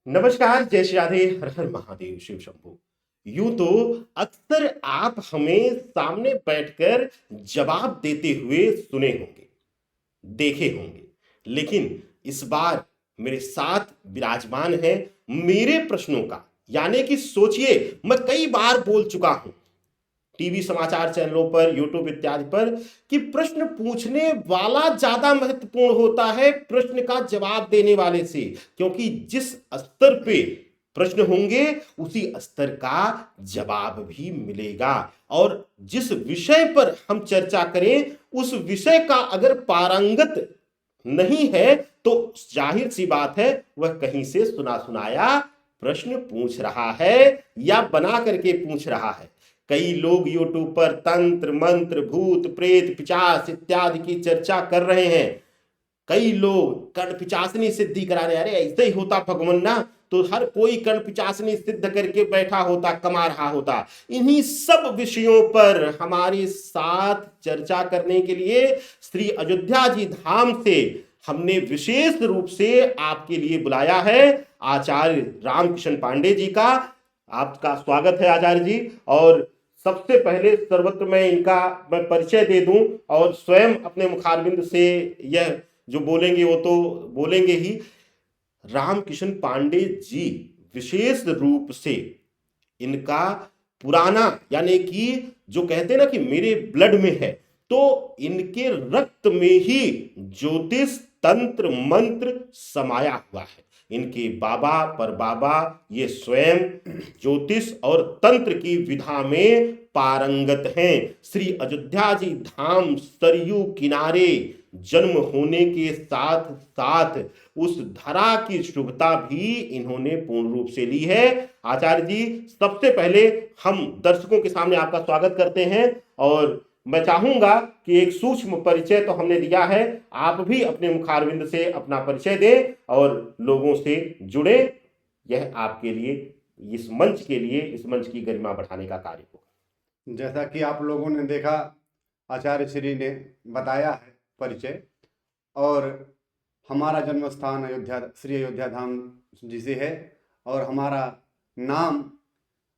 नमस्कार, जय श्री राधे, हर हर महादेव, शिव शंभू। यूं तो अक्सर आप हमें सामने बैठकर जवाब देते हुए सुने होंगे, देखे होंगे, लेकिन इस बार मेरे साथ विराजमान है मेरे प्रश्नों का। यानी कि सोचिए, मैं कई बार बोल चुका हूं टीवी समाचार चैनलों पर, यूट्यूब इत्यादि पर कि प्रश्न पूछने वाला ज्यादा महत्वपूर्ण होता है प्रश्न का जवाब देने वाले से। क्योंकि जिस स्तर पे प्रश्न होंगे उसी स्तर का जवाब भी मिलेगा। और जिस विषय पर हम चर्चा करें उस विषय का अगर पारंगत नहीं है तो जाहिर सी बात है वह कहीं से सुना सुनाया प्रश्न पूछ रहा है या बना करके पूछ रहा है। कई लोग यूट्यूब पर तंत्र मंत्र, भूत प्रेत, पिशाच इत्यादि की चर्चा कर रहे हैं। कई लोग कर्ण पिचासनी सिद्धि करा रहे, अरे ऐसे ही होता भगवान ना, तो हर कोई कर्ण पिचासनी सिद्ध करके बैठा होता, कमा रहा होता। इन्हीं सब विषयों पर हमारे साथ चर्चा करने के लिए श्री अयोध्या जी धाम से हमने विशेष रूप से आपके लिए बुलाया है आचार्य रामकिशन पांडे जी का। आपका स्वागत है आचार्य जी। और सबसे पहले सर्वत्र मैं परिचय दे दूं और स्वयं अपने मुखारबिंद से यह जो बोलेंगे वो तो बोलेंगे ही। रामकिशन पांडे जी विशेष रूप से इनका पुराना, यानी कि जो कहते हैं ना कि मेरे ब्लड में है, तो इनके रक्त में ही ज्योतिष तंत्र मंत्र समाया हुआ है। इनके बाबा पर बाबा ये स्वयं ज्योतिष और तंत्र की विधा में पारंगत हैं। श्री अयोध्या जी धाम सरयू किनारे जन्म होने के साथ साथ उस धरा की शुभता भी इन्होंने पूर्ण रूप से ली है। आचार्य जी, सबसे पहले हम दर्शकों के सामने आपका स्वागत करते हैं और मैं चाहूंगा कि एक सूक्ष्म परिचय तो हमने दिया है, आप भी अपने मुखारविंद से अपना परिचय दें और लोगों से जुड़े। यह आपके लिए, इस मंच के लिए, इस मंच की गरिमा बढ़ाने का कार्य होगा। जैसा कि आप लोगों ने देखा, आचार्य श्री ने बताया है परिचय, और हमारा जन्म स्थान अयोध्या, श्री अयोध्या धाम जी से है, और हमारा नाम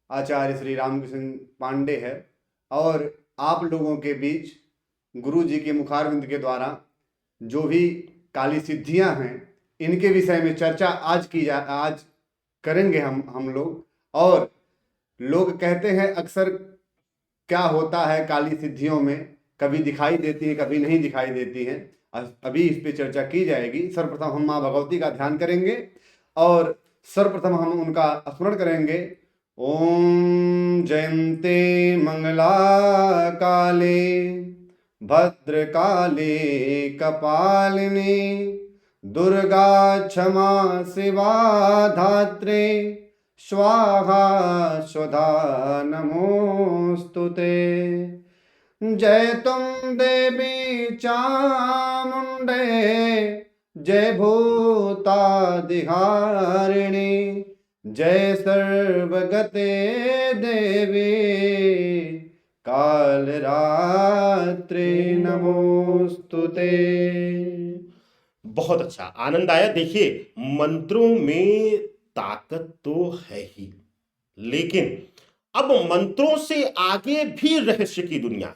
आचार्य श्री रामकिशन पांडे है। और आप लोगों के बीच गुरु जी के मुखारविंद के द्वारा जो भी काली सिद्धियां हैं, इनके विषय में चर्चा आज करेंगे हम लोग। और लोग कहते हैं अक्सर क्या होता है काली सिद्धियों में, कभी दिखाई देती है कभी नहीं दिखाई देती हैं। अभी इस पे चर्चा की जाएगी। सर्वप्रथम हम माँ भगवती का ध्यान करेंगे और सर्वप्रथम हम उनका स्मरण करेंगे। ओम जयंते मंगला काले भद्रकाले कपालिनी दुर्गा क्षमा शिवा धात्रे स्वाहा स्वधा नमोस्तुते। जय तुम देवी चामुंडे, जय भूतादिहारिणी, जय सर्वगते देवी कालरात्रि नमोस्तुते। बहुत अच्छा, आनंद आया। देखिए, मंत्रों में ताकत तो है ही, लेकिन अब मंत्रों से आगे भी रहस्य की दुनिया।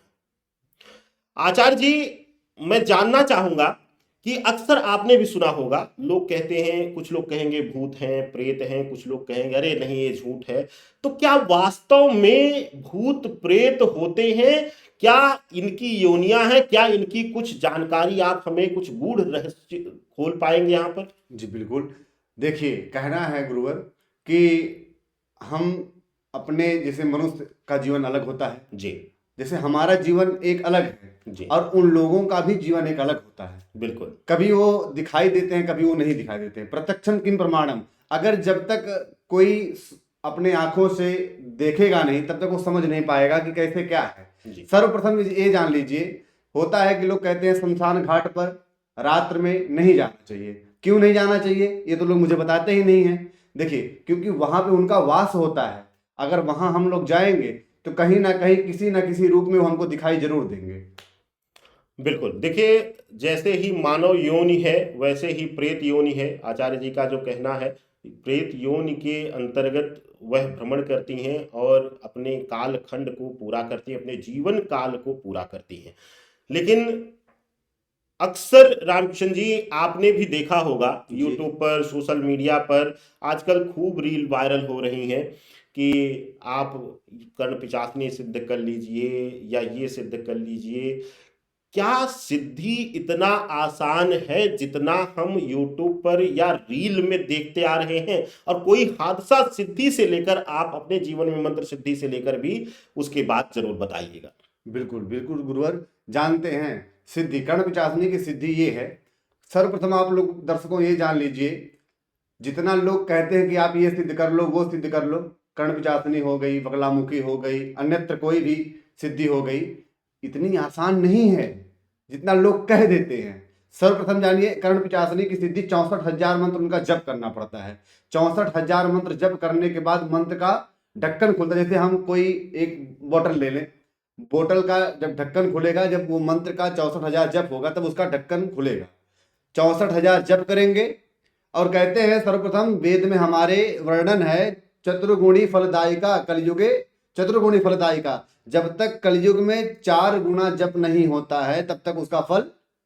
आचार्य जी, मैं जानना चाहूंगा कि अक्सर आपने भी सुना होगा, लोग कहते हैं, कुछ लोग कहेंगे भूत हैं, प्रेत हैं, कुछ लोग कहेंगे अरे नहीं ये झूठ है। तो क्या वास्तव में भूत प्रेत होते हैं? क्या इनकी योनियां हैं? क्या इनकी कुछ जानकारी आप हमें कुछ गूढ़ रहस्य खोल पाएंगे यहाँ पर? जी बिल्कुल। देखिए, कहना है गुरुवर कि हम अपने, जैसे मनुष्य का जीवन अलग होता है, जी जैसे हमारा जीवन एक अलग है, जी, और उन लोगों का भी जीवन एक अलग होता है। बिल्कुल कभी वो दिखाई देते हैं, कभी वो नहीं दिखाई देते हैं। प्रत्यक्षम किम प्रमाणम, अगर जब तक कोई अपने आंखों से देखेगा नहीं तब तक वो समझ नहीं पाएगा कि कैसे क्या है। जी। सर्वप्रथम ये जान लीजिए, होता है कि लोग कहते हैं शमशान घाट पर रात्र में नहीं जाना चाहिए। क्यों नहीं जाना चाहिए ये तो लोग मुझे बताते ही नहीं हैं। देखिए, क्योंकि वहां पे उनका वास होता है। अगर वहां हम लोग जाएंगे तो कहीं ना कहीं किसी ना किसी रूप में वो हमको दिखाई जरूर देंगे। बिल्कुल, देखिए, जैसे ही मानव योनि है वैसे ही प्रेत योनि है। आचार्य जी का जो कहना है प्रेत योनि के अंतर्गत वह भ्रमण करती हैं और अपने कालखंड को पूरा करती हैं, अपने जीवन काल को पूरा करती हैं। लेकिन अक्सर रामकिशन जी आपने भी देखा होगा जी यूट्यूब पर, सोशल मीडिया पर आजकल खूब रील वायरल हो रही हैं कि आप कर्ण पिशाचनी सिद्ध कर लीजिए या ये सिद्ध कर लीजिए। क्या सिद्धि इतना आसान है जितना हम यूट्यूब पर या रील में देखते आ रहे हैं? और कोई हादसा सिद्धि से लेकर आप अपने जीवन में मंत्र सिद्धि से लेकर भी उसके बाद जरूर बताइएगा। बिल्कुल बिल्कुल गुरुवर, जानते हैं सिद्धि, कर्ण पिशाचनी की सिद्धि ये है। सर्वप्रथम आप लोग दर्शकों ये जान लीजिए, जितना लोग कहते हैं कि आप ये सिद्ध कर लो, वो सिद्ध कर लो, कर्ण पिशाचनी हो गई, बगलामुखी हो गई, अन्यत्र कोई भी सिद्धि हो गई, इतनी आसान नहीं है जितना लोग कह देते हैं। सर्वप्रथम जानिए, कर्ण पिशाचनी की सिद्धि 64,000 मंत्र उनका जप करना पड़ता है। 64,000 मंत्र जप करने के बाद मंत्र का ढक्कन खुलता है। जैसे हम कोई एक बोतल ले लें, बोतल का जब ढक्कन खुलेगा, जब वो मंत्र का 64,000 जप होगा तब उसका ढक्कन खुलेगा। 64,000 जप करेंगे और कहते हैं, सर्वप्रथम वेद में हमारे वर्णन है, चतुर्गुणी फलदायिका कलयुगे, चतुर्गुणी फलदायिका, जब तक कलयुग में 4 गुना जप नहीं होता है तब तक उसका फल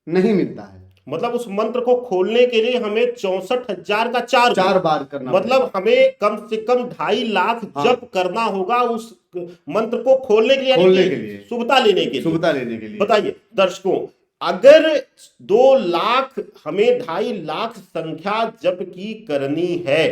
नहीं मिलता है। मतलब उस मंत्र को खोलने के लिए हमें 64,000 का 4 बार करना मतलब हमें कम से कम 2.5 लाख हाँ। जप करना होगा उस मंत्र को खोलने के लिए, खोलने के लिए, शुभता लेने के लिए। शुभता लेने के लिए बताइए दर्शकों, अगर 2 लाख हमें 2.5 लाख संख्या जप की करनी है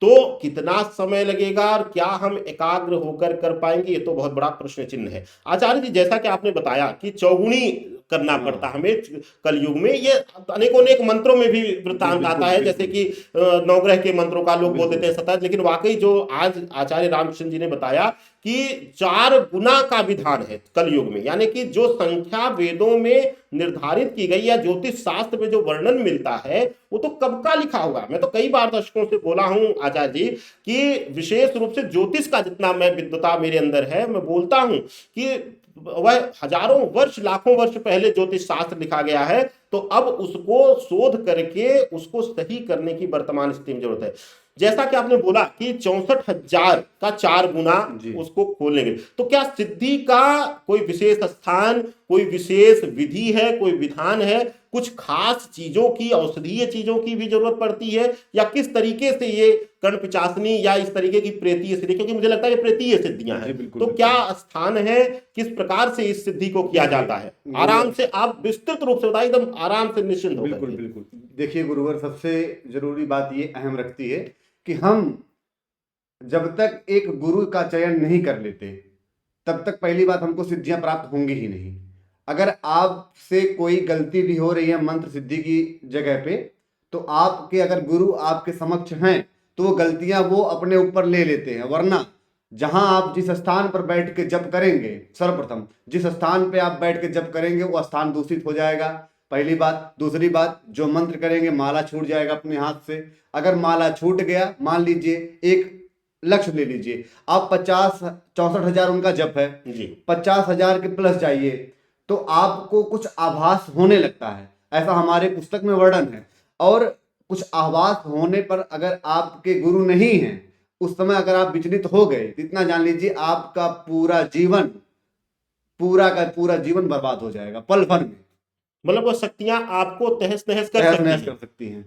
तो कितना समय लगेगा और क्या हम एकाग्र होकर कर पाएंगे? ये तो बहुत बड़ा प्रश्न चिन्ह है। आचार्य जी, जैसा कि आपने बताया कि चौगुनी करना पड़ता हमें कलयुग में, ये अनेकों अनेक मंत्रों में भी वृत्तांत आता है, जैसे कि नवग्रह के मंत्रों का लोग बोल देते हैं 27, लेकिन वाकई जो आज आचार्य रामकृष्ण जी ने बताया कि 4 गुना का विधान है कलयुग में, यानी कि जो संख्या वेदों में निर्धारित की गई या ज्योतिष शास्त्र में जो वर्णन मिलता है वो तो कब का लिखा होगा। मैं तो कई बार दर्शकों से बोला हूं आचार्य जी कि विशेष रूप से ज्योतिष का जितना मैं विद्वता मेरे अंदर है, मैं बोलता हूं कि वह हजारों वर्ष, लाखों वर्ष पहले ज्योतिष शास्त्र लिखा गया है, तो अब उसको शोध करके उसको सही करने की वर्तमान स्थिति में जरूरत है। जैसा कि आपने बोला कि 64,000 का 4 गुना उसको खोलेंगे, तो क्या सिद्धि का कोई विशेष स्थान, कोई विशेष विधि है, कोई विधान है, कुछ खास चीजों की, औषधीय चीजों की भी जरूरत पड़ती है, या किस तरीके से ये कर्ण पिशाचनी या इस तरीके की प्रेतीय सिद्धि, क्योंकि मुझे लगता है ये प्रेतीय सिद्धियां हैं, तो क्या स्थान है, किस प्रकार से इस सिद्धि को किया जाता है? आराम से आप विस्तृत रूप से बताइए, एकदम आराम से निश्चिंत होकर। बिल्कुल बिल्कुल। देखिए गुरुवर, सबसे जरूरी बात ये अहम रखती है कि हम जब तक एक गुरु का चयन नहीं कर लेते तब तक पहली बात हमको सिद्धियां प्राप्त होंगी ही नहीं। अगर आपसे कोई गलती भी हो रही है मंत्र सिद्धि की जगह पे, तो आपके अगर गुरु आपके समक्ष हैं तो वो गलतियां वो अपने ऊपर ले लेते हैं। वरना जहां आप जिस स्थान पर बैठ के जप करेंगे, सर्वप्रथम जिस स्थान पे आप बैठ के जप करेंगे वो स्थान दूषित हो जाएगा, पहली बात। दूसरी बात, जो मंत्र करेंगे माला छूट जाएगा अपने हाथ से। अगर माला छूट गया, मान लीजिए एक लक्ष्य ले लीजिए, आप 64,000 उनका जप है, 50,000 के प्लस जाइए तो आपको कुछ आभास होने लगता है, ऐसा हमारे पुस्तक में वर्णन है। और कुछ आभास होने पर अगर आपके गुरु नहीं हैं, उस समय अगर आप विचलित हो गए तो इतना जान लीजिए आपका पूरा जीवन, पूरा का पूरा जीवन बर्बाद हो जाएगा पल भर में। मतलब वो शक्तियां आपको तहस नहस कर सकती हैं।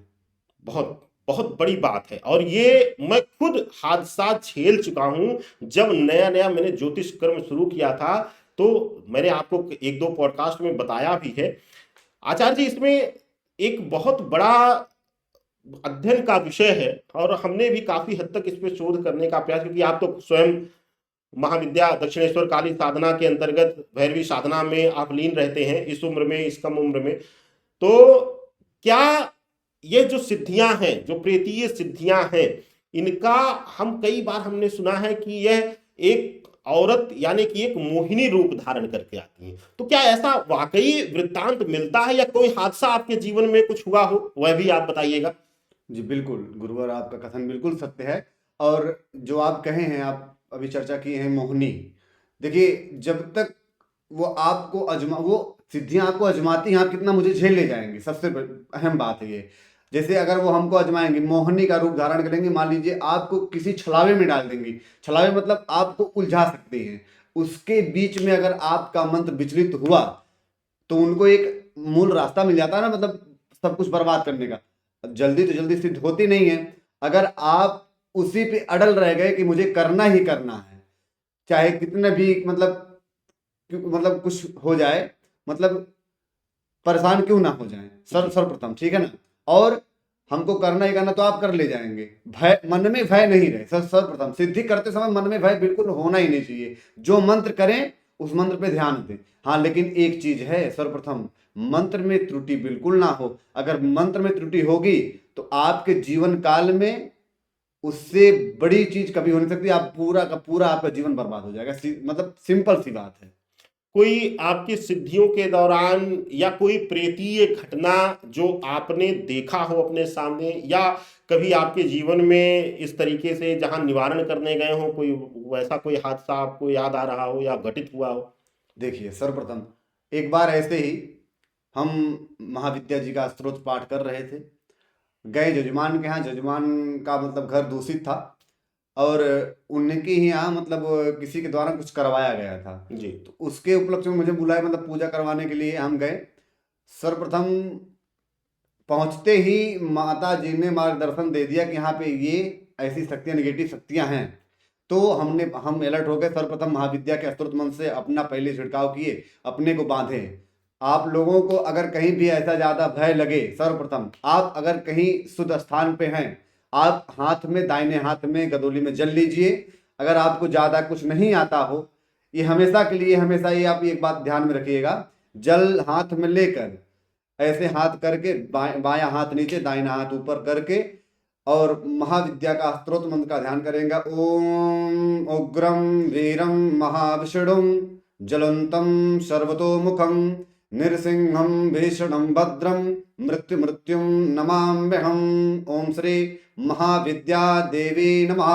बहुत बहुत बड़ी बात है, और ये मैं खुद हादसा झेल चुका हूं। जब नया नया मैंने ज्योतिष कर्म शुरू किया था तो मैंने आपको 1-2 पॉडकास्ट में बताया भी है आचार्य जी, इसमें एक बहुत बड़ा अध्ययन का विषय है और हमने भी काफी हद तक इस पर शोध करने का प्रयास, क्योंकि आप तो स्वयं महाविद्या दक्षिणेश्वर काली साधना के अंतर्गत भैरवी साधना में आप लीन रहते हैं इस उम्र में, इस कम उम्र में। तो क्या ये जो सिद्धियां हैं, जो प्रेतीय सिद्धियां हैं, इनका हम कई बार हमने सुना है कि यह एक औरत यानी कि एक मोहिनी रूप धारण करके आती है, तो क्या ऐसा वाकई वृत्तांत मिलता है या कोई हादसा आपके जीवन में कुछ हुआ हो, वह भी आप बताइएगा। जी बिल्कुल गुरुवर, आपका कथन बिल्कुल सत्य है। और जो आप कहे हैं, आप अभी चर्चा की है मोहिनी, देखिए जब तक वो आपको वो सिद्धियां आपको अजमाती हैं, आप कितना मुझे झेल ले जाएंगे, सबसे अहम बात है ये। जैसे अगर वो हमको अजमाएंगी, मोहिनी का रूप धारण करेंगी, मान लीजिए आपको किसी छलावे में डाल देंगी, छलावे मतलब आपको उलझा सकती हैं, उसके बीच में अगर आपका मंत्र विचलित हुआ तो उनको एक मूल रास्ता मिल जाता है ना, मतलब सब कुछ बर्बाद करने का। जल्दी तो जल्दी सिद्ध होती नहीं है। अगर आप उसी पे अड़ल रह गए कि मुझे करना ही करना है, चाहे कितने भी मतलब कुछ हो जाए, मतलब परेशान क्यों ना हो जाए, सर्वप्रथम, ठीक है ना, और हमको करना ही करना, तो आप कर ले जाएंगे। भय, मन में भय नहीं रहे। सर्वप्रथम सिद्धि करते समय मन में भय बिल्कुल होना ही नहीं चाहिए। जो मंत्र करें उस मंत्र पे ध्यान दें। हाँ, लेकिन एक चीज है, सर्वप्रथम मंत्र में त्रुटि बिल्कुल ना हो। अगर मंत्र में त्रुटि होगी तो आपके जीवन काल में उससे बड़ी चीज कभी हो नहीं सकती। आप पूरा का पूरा आपका जीवन बर्बाद हो जाएगा। मतलब सिंपल सी बात है। कोई आपकी सिद्धियों के दौरान या कोई प्रेतीय घटना जो आपने देखा हो अपने सामने, या कभी आपके जीवन में इस तरीके से जहां निवारण करने गए हो, कोई वैसा कोई हादसा आपको याद आ रहा हो या घटित हुआ हो? देखिए, सर्वप्रथम एक बार ऐसे ही हम महाविद्या जी का स्तोत्र पाठ कर रहे थे, गए जजमान के यहाँ। जजमान का मतलब घर दूषित था और उनके ही यहाँ मतलब किसी के द्वारा कुछ करवाया गया था। जी। तो उसके उपलक्ष्य में मुझे बुलाया, मतलब पूजा करवाने के लिए हम गए। सर्वप्रथम पहुंचते ही माता जी ने मार्गदर्शन दे दिया कि यहाँ पे ये ऐसी शक्तियाँ, निगेटिव शक्तियाँ हैं। तो हम अलर्ट हो गए। सर्वप्रथम महाविद्या के स्तोत्र मंत्र से अपना पहले छिड़काव किए, अपने को बांधे। आप लोगों को अगर कहीं भी ऐसा ज्यादा भय लगे, सर्वप्रथम आप अगर कहीं शुद्ध स्थान पे हैं, आप हाथ में, दाहिने हाथ में गदोली में जल लीजिए। अगर आपको ज्यादा कुछ नहीं आता हो, ये हमेशा के लिए, हमेशा ये आप एक बात ध्यान में रखिएगा, जल हाथ में लेकर ऐसे हाथ करके बायां हाथ नीचे, दाहिना हाथ ऊपर करके, और महाविद्या का स्तोत्र मंत्र का ध्यान करेंगे। ओम उग्रम वीरम महाविष्णुम ज्वलंतम सर्वतोमुखम नृसिंहम भीषणम भद्रम मृत्यु मृत्युम नमाम्यहम। ओम श्री महाविद्या देवी नमः,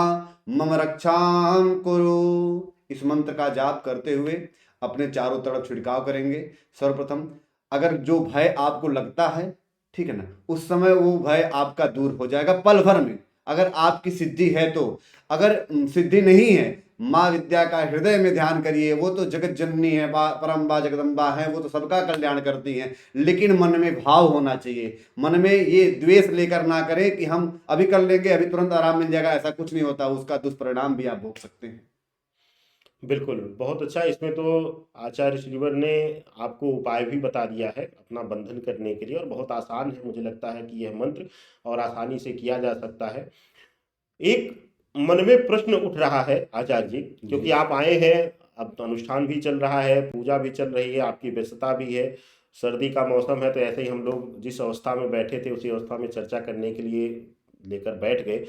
मम रक्षाम कुरु। इस मंत्र का जाप करते हुए अपने चारों तरफ छिड़काव करेंगे। सर्वप्रथम अगर जो भय आपको लगता है, ठीक है ना, उस समय वो भय आपका दूर हो जाएगा पल भर में, अगर आपकी सिद्धि है तो। अगर सिद्धि नहीं है, माँ विद्या का हृदय में ध्यान करिए। वो तो जगत जननी है, परम्बा जगदम्बा है, वो तो सबका कल्याण करती हैं। लेकिन मन में भाव होना चाहिए। मन में ये द्वेष लेकर ना करें कि हम अभी कर लेंगे, अभी तुरंत आराम मिल जाएगा। ऐसा कुछ नहीं होता, उसका दुष्परिणाम भी आप भोग सकते हैं। बिल्कुल, बहुत अच्छा। इसमें तो आचार्य श्रीवर ने आपको उपाय भी बता दिया है अपना बंधन करने के लिए, और बहुत आसान है मुझे लगता है कि यह मंत्र, और आसानी से किया जा सकता है। एक मन में प्रश्न उठ रहा है आचार्य जी, क्योंकि जी। आप आए हैं, अब तो अनुष्ठान भी चल रहा है, पूजा भी चल रही है, आपकी व्यस्तता भी है, सर्दी का मौसम है, तो ऐसे ही हम लोग जिस अवस्था में बैठे थे उसी अवस्था में चर्चा करने के लिए लेकर बैठ गए।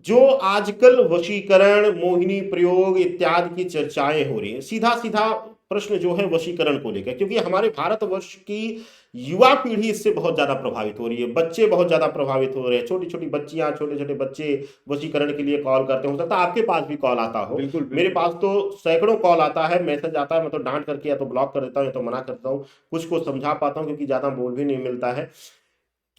जो आजकल वशीकरण, मोहिनी प्रयोग इत्यादि की चर्चाएं हो रही हैं, सीधा सीधा प्रश्न जो है वशीकरण को लेकर, क्योंकि हमारे भारतवर्ष की युवा पीढ़ी इससे बहुत ज्यादा प्रभावित हो रही है, बच्चे बहुत ज्यादा प्रभावित हो रहे हैं, छोटी छोटी बच्चियां, छोटे छोटे बच्चे वशीकरण के लिए कॉल करते हैं। हो सकता है आपके पास भी कॉल आता हो, बिल्कुल मेरे बिल्कुल। पास तो सैकड़ों कॉल आता है, मैसेज आता है, मैं तो डांट करके या तो ब्लॉक कर देता हूँ या तो मना करता हूँ, कुछ को समझा पाता हूँ क्योंकि ज्यादा बोल भी नहीं मिलता है।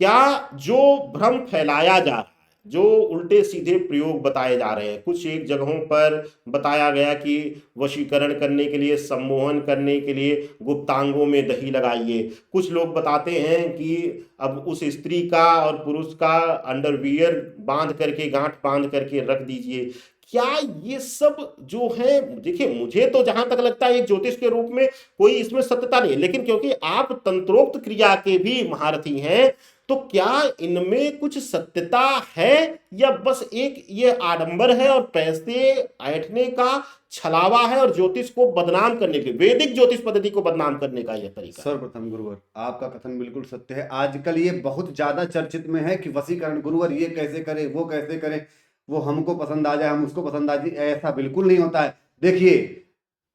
क्या जो भ्रम फैलाया जा रहा है, जो उल्टे सीधे प्रयोग बताए जा रहे हैं, कुछ एक जगहों पर बताया गया कि वशीकरण करने के लिए, सम्मोहन करने के लिए गुप्तांगों में दही लगाइए, कुछ लोग बताते हैं कि अब उस स्त्री का और पुरुष का अंडरवियर बांध करके, गांठ बांध करके रख दीजिए। क्या ये सब जो है, देखिए मुझे तो जहां तक लगता है एक ज्योतिष के रूप में कोई इसमें सत्यता नहीं है, लेकिन क्योंकि आप तंत्रोक्त क्रिया के भी महारथी हैं, तो क्या इनमें कुछ सत्यता है, या बस एक ये आडंबर है और पैसे ऐंठने का छलावा है, और ज्योतिष को बदनाम करने के, वैदिक ज्योतिष पद्धति को बदनाम करने का यह तरीका है? सर्वप्रथम गुरुवर, आपका कथन बिल्कुल सत्य है। आजकल ये बहुत ज्यादा चर्चित में है कि वशीकरण, गुरुवर ये कैसे करे, वो कैसे करे, वो हमको पसंद आ जाए, हम उसको पसंद आ जाए। ऐसा बिल्कुल नहीं होता है। देखिए,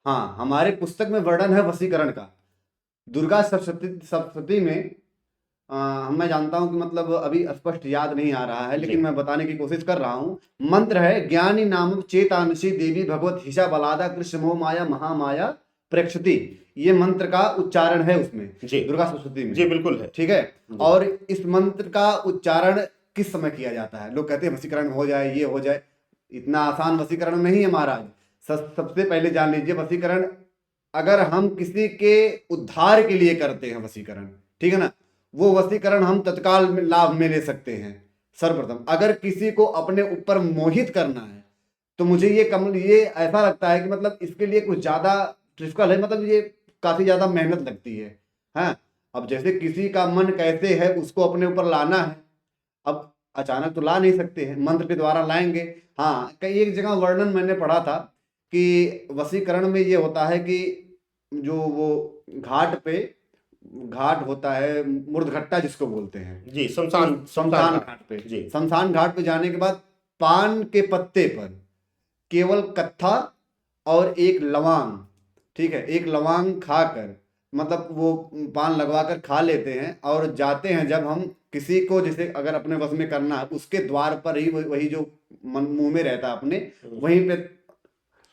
हाँ, हमारे पुस्तक में वर्णन है वशीकरण का। दुर्गा सप्तशती सप्तशती में मैं जानता हूं कि मतलब अभी स्पष्ट याद नहीं आ रहा है, जी। लेकिन मैं बताने की कोशिश कर रहा हूं। मंत्र है, ज्ञानी नाम चेतांशी देवी भगवत हिषा बलादा कृष्ण मोह माया महामाया प्रेक्षति, ये मंत्र का उच्चारण है उसमें, जी दुर्गा सप्तशती में। जी बिल्कुल है। ठीक है। जी। और इस मंत्र का उच्चारण किस समय किया जाता है? लोग कहते हैं वशीकरण हो जाए, ये हो जाए। इतना आसान वशीकरण नहीं है महाराज। सबसे पहले जान लीजिए, वशीकरण अगर हम किसी के उद्धार के लिए करते हैं वशीकरण, ठीक है ना, वो वशीकरण हम तत्काल में लाभ में ले सकते हैं। सर्वप्रथम अगर किसी को अपने ऊपर मोहित करना है तो मुझे ये ऐसा लगता है कि मतलब इसके लिए कुछ ज्यादा डिफिकल्ट है, मतलब ये काफी ज्यादा मेहनत लगती है। हाँ, अब जैसे किसी का मन कैसे है उसको अपने ऊपर लाना है, अब अचानक तो ला नहीं सकते हैं, मंत्र के द्वारा लाएंगे। हाँ, कई एक जगह वर्णन मैंने पढ़ा था कि वशीकरण में ये होता है कि जो वो घाट होता है, मूर्धघट्टा जिसको बोलते हैं, जी तो शमशान शमशान घाट पे, जी शमशान घाट पे जाने के बाद पान के पत्ते पर केवल कत्था और एक लौंग, ठीक है, एक लौंग खाकर, मतलब वो पान लगवा कर खा लेते हैं और जाते हैं। जब हम किसी को जैसे अगर अपने वश में करना है, उसके द्वार पर ही वही जो मुंह में रहता है अपने, वहीं पे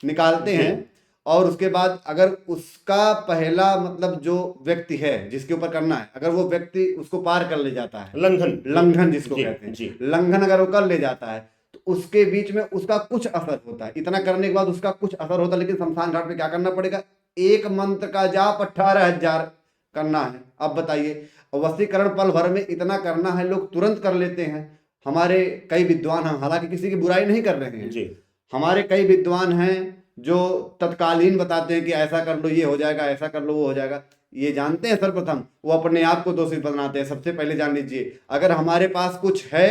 निकालते जी। हैं। और उसके बाद अगर उसका पहला मतलब जो व्यक्ति है जिसके ऊपर करना है, अगर वो व्यक्ति उसको पार कर ले जाता है, लंघन जिसको जी कहते हैं, जी लंघन अगर वो कर ले जाता है तो उसके बीच में उसका कुछ असर होता है। इतना करने के बाद उसका कुछ असर होता है, लेकिन शमशान घाट पे क्या करना पड़ेगा? एक मंत्र का जाप 18,000 करना है। अब बताइए, वशीकरण पल भर में इतना करना है, लोग तुरंत कर लेते हैं। हमारे कई विद्वान हैं, हालांकि किसी की बुराई नहीं कर रहे हैं, जी हमारे कई विद्वान हैं जो तत्कालीन बताते हैं कि ऐसा कर लो ये हो जाएगा, ऐसा कर लो वो हो जाएगा। ये जानते हैं सर्वप्रथम वो अपने आप को दोषी बनाते हैं। सबसे पहले जान लीजिए, अगर हमारे पास कुछ है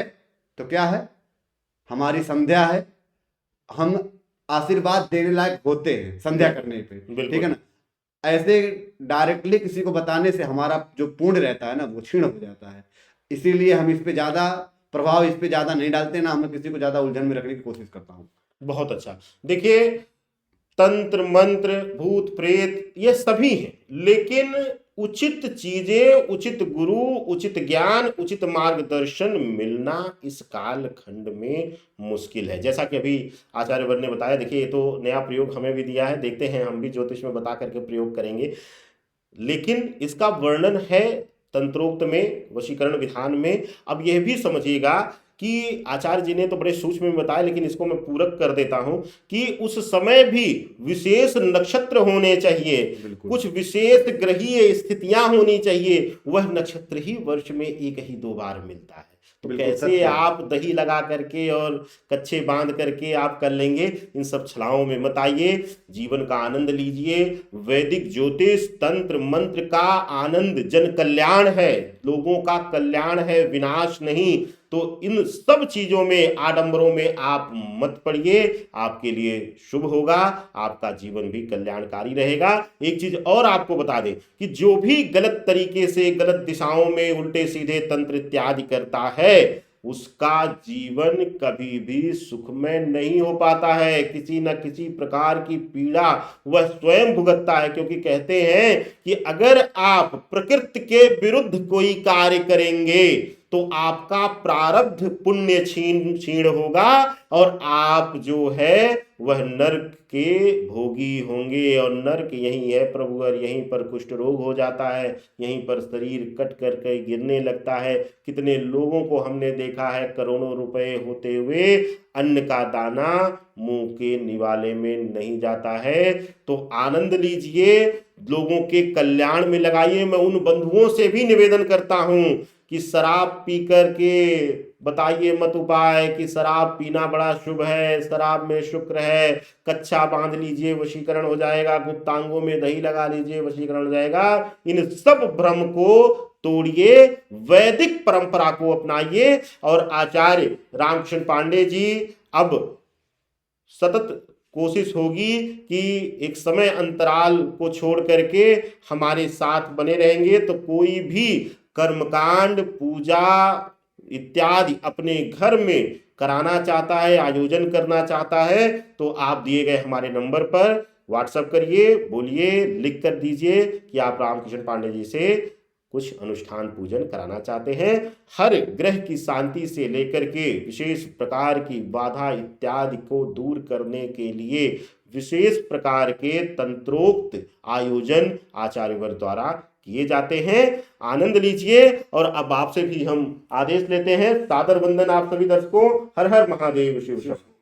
तो क्या है? हमारी संध्या है, हम आशीर्वाद देने लायक होते हैं संध्या करने पे, ठीक है बिल्कुल ना। ऐसे डायरेक्टली किसी को बताने से हमारा जो पुण्य रहता है ना वो क्षीण हो जाता है। इसीलिए हम इस पे ज्यादा प्रभाव इस पे ज्यादा नहीं डालते ना, हम किसी को ज्यादा उलझन में रखने की कोशिश करता हूँ। बहुत अच्छा। देखिए तंत्र मंत्र भूत प्रेत ये सभी हैं, लेकिन उचित चीजें, उचित गुरु, उचित ज्ञान, उचित मार्गदर्शन मिलना इस काल खंड में मुश्किल है। जैसा कि अभी आचार्यवर ने बताया, देखिए ये तो नया प्रयोग हमें भी दिया है, देखते हैं हम भी ज्योतिष में बता करके प्रयोग करेंगे। लेकिन इसका वर्णन है तंत्रोक्त में, वशीकरण विधान में। अब यह भी समझिएगा कि आचार्य जी ने तो बड़े सूक्ष्म में बताया, लेकिन इसको मैं पूरक कर देता हूं कि उस समय भी विशेष नक्षत्र होने चाहिए, बिल्कुल कुछ विशेष ग्रहीय स्थितियां होनी चाहिए। वह नक्षत्र ही वर्ष में एक ही दो बार मिलता है। तो बिल्कुल कैसे सत्य है। आप दही लगा करके और कच्चे बांध करके आप कर लेंगे? इन सब छलाओं में मत आइए, जीवन का आनंद लीजिए। वैदिक ज्योतिष तंत्र मंत्र का आनंद जन कल्याण है, लोगों का कल्याण है, विनाश नहीं। तो इन सब चीजों में, आडंबरों में आप मत पड़िए, आपके लिए शुभ होगा, आपका जीवन भी कल्याणकारी रहेगा। एक चीज और आपको बता दें कि जो भी गलत तरीके से, गलत दिशाओं में उल्टे सीधे तंत्र इत्यादि करता है, उसका जीवन कभी भी सुखमय नहीं हो पाता है। किसी न किसी प्रकार की पीड़ा वह स्वयं भुगतता है, क्योंकि कहते हैं कि अगर आप प्रकृति के विरुद्ध कोई कार्य करेंगे तो आपका प्रारब्ध पुण्य क्षीण होगा और आप जो है वह नरक के भोगी होंगे। और नरक यही है प्रभु, और यहीं पर कुष्ठ रोग हो जाता है, यहीं पर शरीर कट करके गिरने लगता है। कितने लोगों को हमने देखा है करोड़ों रुपए होते हुए अन्न का दाना मुंह के निवाले में नहीं जाता है। तो आनंद लीजिए, लोगों के कल्याण में लगाइए। मैं उन बंधुओं से भी निवेदन करता हूं कि शराब पी करके बताइए मत उपाय कि शराब पीना बड़ा शुभ है, शराब में शुक्र है, कच्छा बांध लीजिए वशीकरण हो जाएगा, गुप्तांगों में दही लगा लीजिए वशीकरण हो जाएगा। इन सब भ्रम को तोड़िए, वैदिक परंपरा को अपनाइए। और आचार्य रामकृष्ण पांडे जी अब सतत कोशिश होगी कि एक समय अंतराल को छोड़ करके हमारे साथ बने रहेंगे। तो कोई भी कर्मकांड, पूजा इत्यादि अपने घर में कराना चाहता है, आयोजन करना चाहता है, तो आप दिए गए हमारे नंबर पर व्हाट्सएप करिए, बोलिए, लिख कर दीजिए कि आप रामकृष्ण पांडे जी से कुछ अनुष्ठान पूजन कराना चाहते हैं। हर ग्रह की शांति से लेकर के विशेष प्रकार की बाधा इत्यादि को दूर करने के लिए विशेष प्रकार के तंत्रोक्त आयोजन आचार्यवर द्वारा किए जाते हैं। आनंद लीजिए। और अब आपसे भी हम आदेश लेते हैं। सादर वंदन आप सभी दर्शकों। हर हर महादेव शिव शंभो।